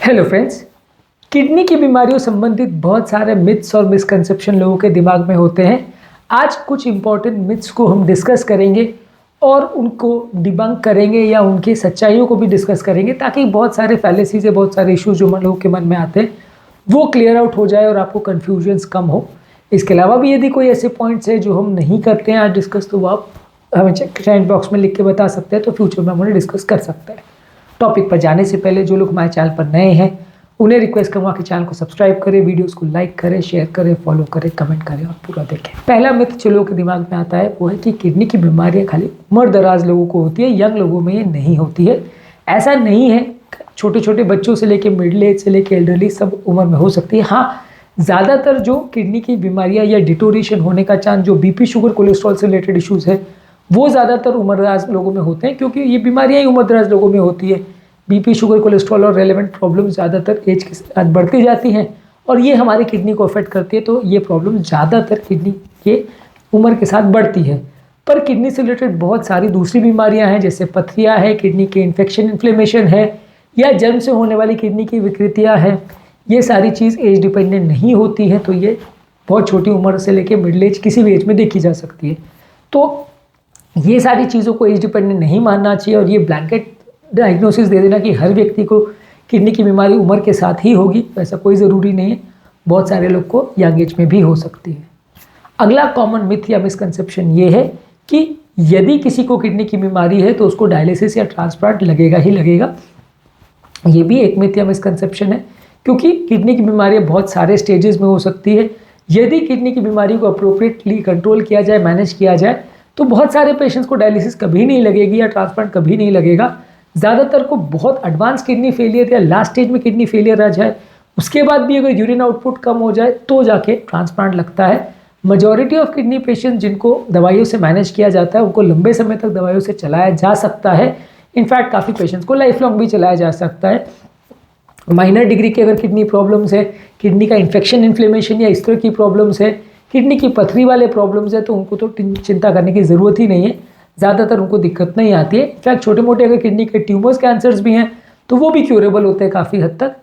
Hello friends, kidney की बीमारियों संबंधित बहुत सारे मिथ्स और मिसकंसेप्शन लोगों के दिमाग में होते हैं। आज कुछ इंपॉर्टेंट मिथ्स को हम डिस्कस करेंगे और उनको डिबंक करेंगे या उनकी सच्चाइयों को भी डिस्कस करेंगे, ताकि बहुत सारे फैलेसीज बहुत सारे इश्यूज जो लोगों के मन में आते हैं वो क्लियर आउट हो जाए और आपको कन्फ्यूजन्स कम हो। इसके अलावा भी यदि कोई ऐसे पॉइंट्स है जो हम नहीं करते हैं आज डिस्कस, तो वो आप हमें कमेंट बॉक्स में लिख के बता सकते हैं, तो फ्यूचर में हम उन्हें डिस्कस कर सकते हैं। टॉपिक पर जाने से पहले जो लोग हमारे चैनल पर नए हैं उन्हें रिक्वेस्ट करूँगा कि चैनल को सब्सक्राइब करें, वीडियोस को लाइक करें, शेयर करें, फॉलो करें, कमेंट करें और पूरा देखें। पहला मिथ जो लोगों के दिमाग में आता है वो है कि किडनी की बीमारियां खाली उम्र दराज लोगों को होती है, यंग लोगों में ये नहीं होती है। ऐसा नहीं है, छोटे छोटे बच्चों से लेकर मिडिल एज से लेकर एल्डरली सब उम्र में हो सकती है। हाँ, ज़्यादातर जो किडनी की बीमारियाँ या डिटोरेशन होने का चांस जो बीपी, शुगर, कोलेस्ट्रॉल से रिलेटेड इशूज़ है वो ज़्यादातर उम्रदराज लोगों में होते हैं, क्योंकि ये बीमारियाँ ही उम्रदराज लोगों में होती है। बीपी, शुगर, कोलेस्ट्रॉल और रेलेवेंट प्रॉब्लम ज़्यादातर एज के साथ बढ़ती जाती हैं और ये हमारी किडनी को अफेक्ट करती है, तो ये प्रॉब्लम ज़्यादातर किडनी के उम्र के साथ बढ़ती है। पर किडनी से रिलेटेड बहुत सारी दूसरी बीमारियां हैं, जैसे पथरियाँ है, किडनी के इन्फेक्शन, इन्फ्लेमेशन है, या जन्म से होने वाली किडनी की विकृतियाँ हैं। ये सारी चीज़ एज डिपेंडेंट नहीं होती है, तो ये बहुत छोटी उम्र से लेकर मिडिल एज किसी भी एज में देखी जा सकती है। तो ये सारी चीज़ों को एज डिपेंडेंट नहीं मानना चाहिए और ये ब्लैंकेट डायग्नोसिस दे देना कि हर व्यक्ति को किडनी की बीमारी उम्र के साथ ही होगी, ऐसा कोई ज़रूरी नहीं है। बहुत सारे लोग को यंग एज में भी हो सकती है। अगला कॉमन मिथ या मिसकंसेप्शन ये है कि यदि किसी को किडनी की बीमारी है तो उसको डायलिसिस या ट्रांसप्लांट लगेगा ही लगेगा। ये भी एक मिथ या मिसकंसेप्शन है, क्योंकि किडनी की बीमारी बहुत सारे स्टेजेस में हो सकती है। यदि किडनी की बीमारी को अप्रोप्रिएटली कंट्रोल किया जाए, मैनेज किया जाए, तो बहुत सारे पेशेंट्स को डायलिसिस कभी नहीं लगेगी या ट्रांसप्लांट कभी नहीं लगेगा। ज़्यादातर को बहुत एडवांस किडनी फेलियर या लास्ट स्टेज में किडनी फेलियर आ जाए, उसके बाद भी अगर यूरिन आउटपुट कम हो जाए तो जाके ट्रांसप्लांट लगता है। मेजॉरिटी ऑफ किडनी पेशेंट्स जिनको दवाइयों से मैनेज किया जाता है उनको लंबे समय तक दवाइयों से चलाया जा सकता है। इनफैक्ट काफ़ी पेशेंट्स को लाइफ लॉन्ग भी चलाया जा सकता है। माइनर डिग्री की अगर किडनी प्रॉब्लम्स है, किडनी का इन्फेक्शन, इन्फ्लेमेशन या इस तरह की प्रॉब्लम्स है, किडनी की पथरी वाले प्रॉब्लम्स है, तो उनको तो चिंता करने की ज़रूरत ही नहीं है। ज़्यादातर उनको दिक्कत नहीं आती है। इनफैक्ट छोटे मोटे अगर किडनी के ट्यूमर्स, कैंसर्स भी हैं तो वो भी क्यूरेबल होते हैं काफ़ी हद तक।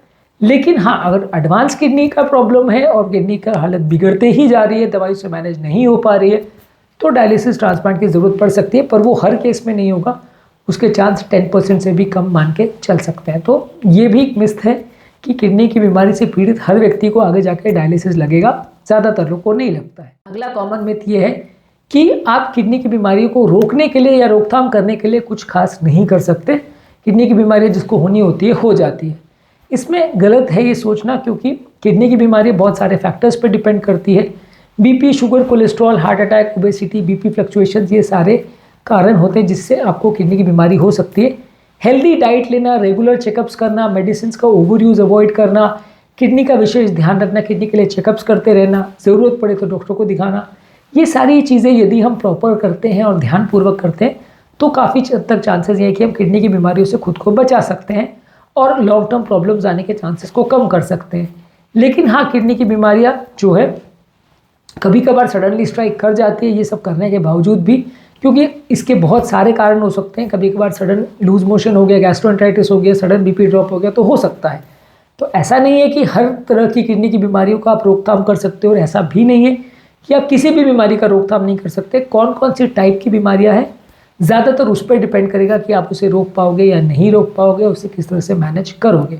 लेकिन हाँ, अगर एडवांस किडनी का प्रॉब्लम है और किडनी का हालत बिगड़ते ही जा रही है, दवाई से मैनेज नहीं हो पा रही है, तो डायलिसिस ट्रांसप्लांट की ज़रूरत पड़ सकती है। पर वो हर केस में नहीं होगा, उसके चांस 10% से भी कम मान के चल सकते हैं। तो ये भी एक मिथ है कि किडनी की बीमारी से पीड़ित हर व्यक्ति को आगे जाकर डायलिसिस लगेगा, ज़्यादातर लोग को नहीं लगता है। अगला कॉमन मिथ ये है कि आप किडनी की बीमारियों को रोकने के लिए या रोकथाम करने के लिए कुछ खास नहीं कर सकते। किडनी की बीमारी जिसको होनी होती है हो जाती है। इसमें गलत है ये सोचना, क्योंकि किडनी की बीमारी बहुत सारे फैक्टर्स पर डिपेंड करती है। BP, sugar, cholesterol, heart attack, obesity, BP fluctuations, ये सारे कारण होते हैं जिससे आपको किडनी की बीमारी हो सकती है। हेल्दी डाइट लेना, रेगुलर चेकअप्स करना, मेडिसिन का ओवर यूज़ अवॉइड करना, किडनी का विशेष ध्यान रखना, किडनी के लिए चेकअप्स करते रहना, ज़रूरत पड़े तो डॉक्टर को दिखाना, ये सारी चीज़ें यदि हम प्रॉपर करते हैं और ध्यानपूर्वक करते हैं तो काफ़ी हद तक चांसेस ये है कि हम किडनी की बीमारियों से खुद को बचा सकते हैं और लॉन्ग टर्म प्रॉब्लम्स आने के चांसेस को कम कर सकते हैं। लेकिन हाँ, किडनी की बीमारियाँ जो है कभी कभार सडनली स्ट्राइक कर जाती है, ये सब करने के बावजूद भी, क्योंकि इसके बहुत सारे कारण हो सकते हैं। कभी कभार सडन लूज मोशन हो गया, गैस्ट्रोएंटेराइटिस हो गया, सडन बीपी ड्रॉप हो गया, तो हो सकता है। तो ऐसा नहीं है कि हर तरह की किडनी की बीमारियों का आप रोकथाम कर सकते हो, और ऐसा भी नहीं है कि आप किसी भी बीमारी का रोकथाम नहीं कर सकते। कौन कौन सी टाइप की बीमारियां हैं, ज़्यादातर उस पर डिपेंड करेगा कि आप उसे रोक पाओगे या नहीं रोक पाओगे, उसे किस तरह से मैनेज करोगे।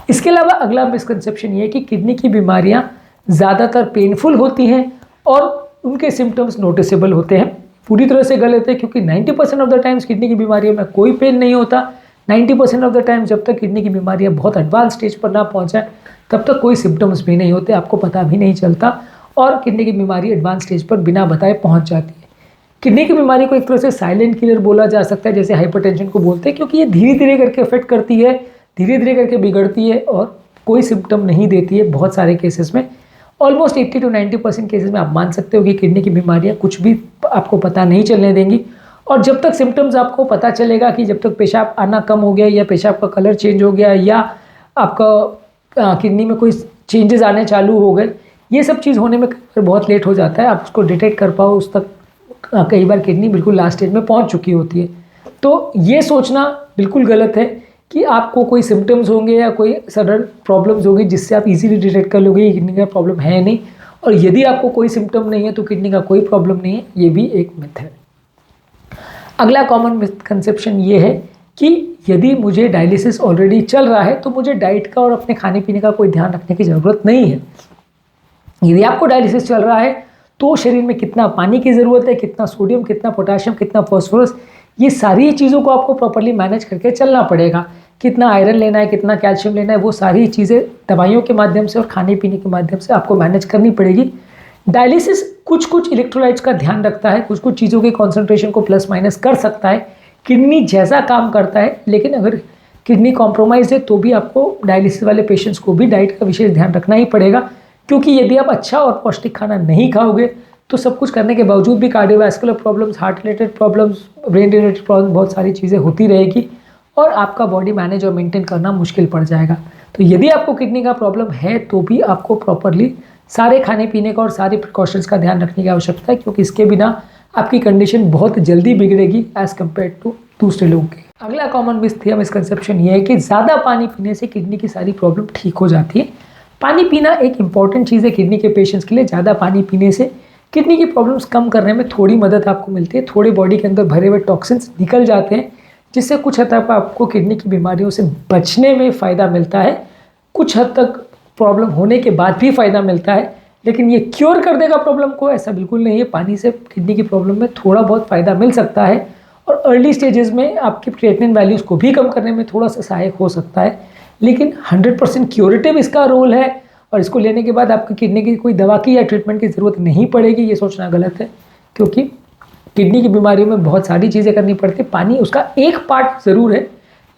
इसके अलावा अगला मिसकंसेप्शन ये है कि किडनी की बीमारियां ज़्यादातर पेनफुल होती हैं और उनके सिम्टम्स नोटिसेबल होते हैं। पूरी तरह से गलत है, क्योंकि 90% ऑफ द टाइम्स किडनी की बीमारियों में कोई पेन नहीं होता। 90% ऑफ द टाइम जब तक किडनी की बीमारियाँ बहुत एडवांस स्टेज पर ना पहुँचाएं तब तक कोई सिम्टम्स भी नहीं होते, आपको पता भी नहीं चलता और किडनी की बीमारी एडवांस स्टेज पर बिना बताए पहुंच जाती है। किडनी की बीमारी को एक तरह से साइलेंट किलर बोला जा सकता है, जैसे हाइपरटेंशन को बोलते हैं, क्योंकि ये धीरे धीरे करके अफेक्ट करती है, धीरे धीरे करके बिगड़ती है और कोई सिम्टम नहीं देती है। बहुत सारे केसेस में, ऑलमोस्ट 80 to 90% केसेस में आप मान सकते हो कि किडनी की बीमारियाँ कुछ भी आपको पता नहीं चलने देंगी। और जब तक सिम्टम्स आपको पता चलेगा कि जब तक पेशाब आना कम हो गया या पेशाब का कलर चेंज हो गया या आपका किडनी में कोई चेंजेस आने चालू हो गए, ये सब चीज़ होने में बहुत लेट हो जाता है। आप उसको डिटेक्ट कर पाओ उस तक कई बार किडनी बिल्कुल लास्ट स्टेज में पहुंच चुकी होती है। तो ये सोचना बिल्कुल गलत है कि आपको कोई सिम्टम्स होंगे या कोई सडन प्रॉब्लम्स होंगी जिससे आप इजीली डिटेक्ट कर लोगे कि किडनी का प्रॉब्लम है नहीं, और यदि आपको कोई सिम्टम नहीं है तो किडनी का कोई प्रॉब्लम नहीं है, ये भी एक मिथ है। अगला कॉमन मिसकंसेप्शन ये है कि यदि मुझे डायलिसिस ऑलरेडी चल रहा है तो मुझे डाइट का और अपने खाने पीने का कोई ध्यान रखने की ज़रूरत नहीं है। यदि आपको डायलिसिस चल रहा है तो शरीर में कितना पानी की ज़रूरत है, कितना सोडियम, कितना पोटाशियम, कितना फॉस्फोरस, ये सारी चीज़ों को आपको प्रॉपर्ली मैनेज करके चलना पड़ेगा। कितना आयरन लेना है, कितना कैल्शियम लेना है, वो सारी चीज़ें दवाइयों के माध्यम से और खाने पीने के माध्यम से आपको मैनेज करनी पड़ेगी। डायलिसिस कुछ कुछ इलेक्ट्रोलाइट्स का ध्यान रखता है, कुछ कुछ चीज़ों के कॉन्सेंट्रेशन को प्लस माइनस कर सकता है, किडनी जैसा काम करता है। लेकिन अगर किडनी कॉम्प्रोमाइज़ है तो भी आपको डायलिसिस वाले पेशेंट्स को भी डाइट का विशेष ध्यान रखना ही पड़ेगा, क्योंकि यदि आप अच्छा और पौष्टिक खाना नहीं खाओगे तो सब कुछ करने के बावजूद भी cardiovascular problems, heart related problems, brain related problem, बहुत सारी चीज़ें होती रहेगी और आपका बॉडी मैनेज और मेंटेन करना मुश्किल पड़ जाएगा। तो यदि आपको किडनी का प्रॉब्लम है तो भी आपको प्रॉपरली सारे खाने पीने का और सारे प्रिकॉशंस का ध्यान रखने की आवश्यकता है, क्योंकि इसके बिना आपकी कंडीशन बहुत जल्दी बिगड़ेगी एज़ कम्पेयर टू दूसरे लोगों के। अगला कॉमन मिसकंसेप्शन ये है कि ज़्यादा पानी पीने से किडनी की सारी प्रॉब्लम ठीक हो जाती है। पानी पीना एक इंपॉर्टेंट चीज़ है किडनी के पेशेंट्स के लिए। ज़्यादा पानी पीने से किडनी की प्रॉब्लम्स कम करने में थोड़ी मदद आपको मिलती है, थोड़े बॉडी के अंदर भरे हुए टॉक्सिन्स निकल जाते हैं, जिससे कुछ हद तक आपको किडनी की बीमारियों से बचने में फ़ायदा मिलता है। कुछ हद तक प्रॉब्लम होने के बाद भी फ़ायदा मिलता है, लेकिन ये क्योर कर देगा प्रॉब्लम को, ऐसा बिल्कुल नहीं है। पानी से किडनी की प्रॉब्लम में थोड़ा बहुत फ़ायदा मिल सकता है और अर्ली स्टेजेस में आपकी क्रिएटिनिन वैल्यूज़ को भी कम करने में थोड़ा सा सहायक हो सकता है, लेकिन 100% क्यूरेटिव इसका रोल है और इसको लेने के बाद आपकी किडनी की कोई दवा की या ट्रीटमेंट की ज़रूरत नहीं पड़ेगी, ये सोचना गलत है। क्योंकि किडनी की बीमारियों में बहुत सारी चीज़ें करनी पड़ती है, पानी उसका एक पार्ट ज़रूर है,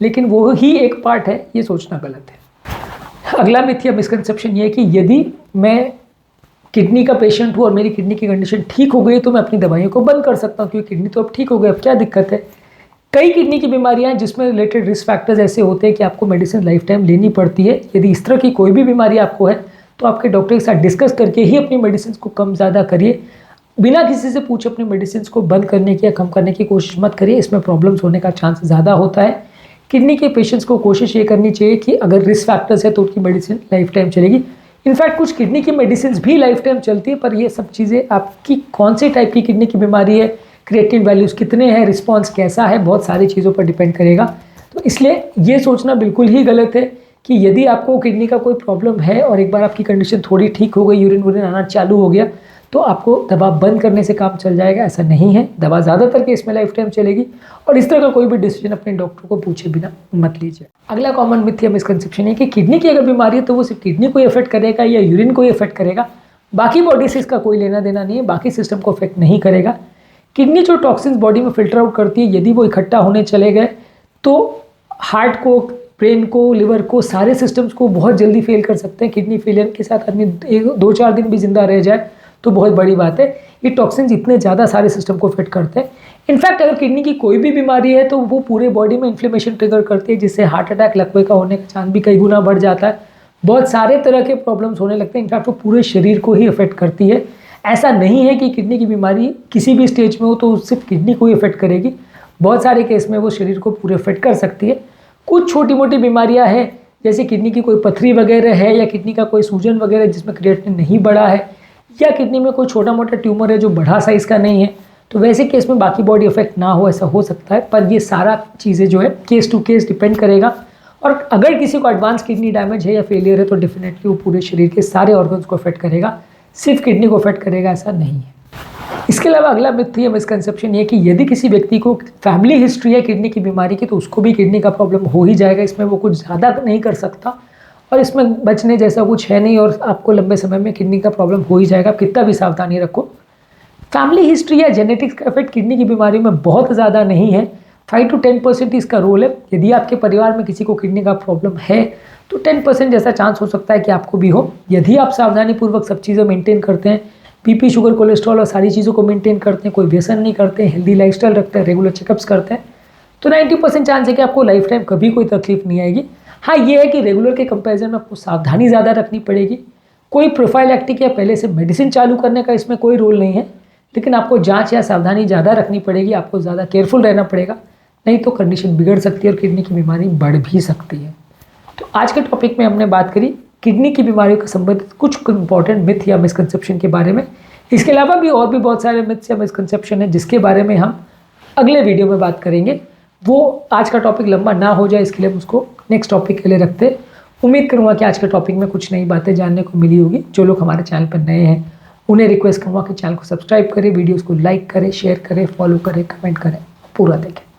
लेकिन वो ही एक पार्ट है, ये सोचना गलत है। अगला मिथ या मिसकंसेप्शन ये है कि यदि मैं किडनी का पेशेंट हूँ और मेरी किडनी की कंडीशन ठीक हो गई तो मैं अपनी दवाइयों को बंद कर सकता हूँ, क्योंकि किडनी तो अब ठीक हो गई, अब क्या दिक्कत है। कई किडनी की बीमारियां हैं जिसमें रिलेटेड रिस्क फैक्टर्स ऐसे होते हैं कि आपको मेडिसिन लाइफ टाइम लेनी पड़ती है। यदि इस तरह की कोई भी बीमारी आपको है तो आपके डॉक्टर के साथ डिस्कस करके ही अपनी मेडिसिन को कम ज़्यादा करिए। बिना किसी से पूछे अपनी मेडिसिन को बंद करने की या कम करने की कोशिश मत करिए, इसमें प्रॉब्लम्स होने का चांस ज़्यादा होता है। किडनी के पेशेंट्स को कोशिश ये करनी चाहिए कि अगर रिस्क फैक्टर्स है तो उनकी मेडिसिन लाइफ टाइम चलेगी। इनफैक्ट कुछ किडनी की मेडिसिन भी लाइफ टाइम चलती है, पर ये सब चीज़ें आपकी कौन से टाइप की किडनी की बीमारी है, क्रिएटिनिन वैल्यूज़ कितने हैं, रिस्पॉन्स कैसा है, बहुत सारी चीज़ों पर डिपेंड करेगा। तो इसलिए ये सोचना बिल्कुल ही गलत है कि यदि आपको किडनी का कोई प्रॉब्लम है और एक बार आपकी कंडीशन थोड़ी ठीक हो गई, यूरिन वूरिन आना चालू हो गया, तो आपको दवा बंद करने से काम चल जाएगा। ऐसा नहीं है, दवा ज़्यादातर केस में लाइफ टाइम चलेगी और इस तरह का कोई भी डिसीजन अपने डॉक्टर को पूछे बिना मत लीजिए। अगला कॉमन मिथ या मिसकंसेप्शन है कि किडनी की अगर बीमारी है तो वो सिर्फ किडनी को ही अफेक्ट करेगा या यूरिन को ही अफेक्ट करेगा, बाकी बॉडी से इसका कोई लेना देना नहीं है, बाकी सिस्टम को अफेक्ट नहीं करेगा। किडनी जो टॉक्सिन्स बॉडी में फिल्टर आउट करती है, यदि वो इकट्ठा होने चले गए तो हार्ट को, ब्रेन को, लिवर को, सारे सिस्टम्स को बहुत जल्दी फेल कर सकते हैं। किडनी फेलियर के साथ आदमी 2-4 दिन भी जिंदा रह जाए तो बहुत बड़ी बात है। ये टॉक्सिन्स इतने ज़्यादा सारे सिस्टम को अफेक्ट करते हैं। इनफैक्ट अगर किडनी की कोई भी बीमारी है तो वो पूरे बॉडी में इन्फ्लेमेशन ट्रिगर करती है, जिससे हार्ट अटैक, लकवे का होने का चांस भी कई गुना बढ़ जाता है। बहुत सारे तरह के प्रॉब्लम्स होने लगते हैं। इनफैक्ट वो पूरे शरीर को ही अफेक्ट करती है। ऐसा नहीं है कि किडनी की बीमारी किसी भी स्टेज में हो तो सिर्फ किडनी को ही अफेक्ट करेगी, बहुत सारे केस में वो शरीर को पूरे अफेक्ट कर सकती है। कुछ छोटी मोटी बीमारियां हैं, जैसे किडनी की कोई पथरी वगैरह है या किडनी का कोई सूजन वगैरह जिसमें क्रिएटिनिन नहीं बढ़ा है, या किडनी में कोई छोटा मोटा ट्यूमर है जो बड़ा साइज़ का नहीं है, तो वैसे केस में बाकी बॉडी इफेक्ट ना हो, ऐसा हो सकता है। पर ये सारा चीज़ें जो है केस टू केस डिपेंड करेगा। और अगर किसी को एडवांस किडनी डैमेज है या फेलियर है तो डेफिनेटली वो पूरे शरीर के सारे ऑर्गन्स को अफेक्ट करेगा, सिर्फ किडनी को अफेक्ट करेगा ऐसा नहीं है। इसके अलावा अगला मिथ या मिसकंसेप्शन ये कि यदि किसी व्यक्ति को फैमिली हिस्ट्री है किडनी की बीमारी की तो उसको भी किडनी का प्रॉब्लम हो ही जाएगा, इसमें वो कुछ ज़्यादा नहीं कर सकता और इसमें बचने जैसा कुछ है नहीं और आपको लंबे समय में किडनी का प्रॉब्लम हो ही जाएगा, कितना भी सावधानी रखो। फैमिली हिस्ट्री या जेनेटिक्स का इफेक्ट किडनी की बीमारियों में बहुत ज़्यादा नहीं है, 5 to 10% इसका रोल है। यदि आपके परिवार में किसी को किडनी का प्रॉब्लम है तो 10% जैसा चांस हो सकता है कि आपको भी हो। यदि आप सावधानीपूर्वक सब चीज़ें मेंटेन करते हैं, बीपी, शुगर, कोलेस्ट्रॉल और सारी चीज़ों को मेंटेन करते हैं, कोई व्यसन नहीं करते हैं, हेल्दी लाइफस्टाइल रखते हैं, रेगुलर चेकअप्स करते हैं, तो 90% चांस है कि आपको लाइफ टाइम कभी कोई तकलीफ नहीं आएगी। हाँ, ये है कि रेगुलर के कंपैरिजन में आपको सावधानी ज़्यादा रखनी पड़ेगी। कोई प्रोफाइलैक्टिक या पहले से मेडिसिन चालू करने का इसमें कोई रोल नहीं है, लेकिन आपको जाँच या सावधानी ज़्यादा रखनी पड़ेगी, आपको ज़्यादा केयरफुल रहना पड़ेगा नहीं तो कंडीशन बिगड़ सकती है और किडनी की बीमारी बढ़ भी सकती है। तो आज के टॉपिक में हमने बात करी किडनी की बीमारियों के संबंधित कुछ इंपॉर्टेंट मिथ या मिसकंसेप्शन के बारे में। इसके अलावा भी और भी बहुत सारे मिथ्स या मिसकंसेप्शन है जिसके बारे में हम अगले वीडियो में बात करेंगे। वो आज का टॉपिक लंबा ना हो जाए इसके लिए हम उसको नेक्स्ट टॉपिक के लिए रखते हैं। उम्मीद करूँगा कि आज के टॉपिक में कुछ नई बातें जानने को मिली होगी। जो लोग हमारे चैनल पर नए हैं उन्हें रिक्वेस्ट करूँगा कि चैनल को सब्सक्राइब करें, वीडियोज़ को लाइक करें, शेयर करें, फॉलो करें, कमेंट करें, पूरा देखें।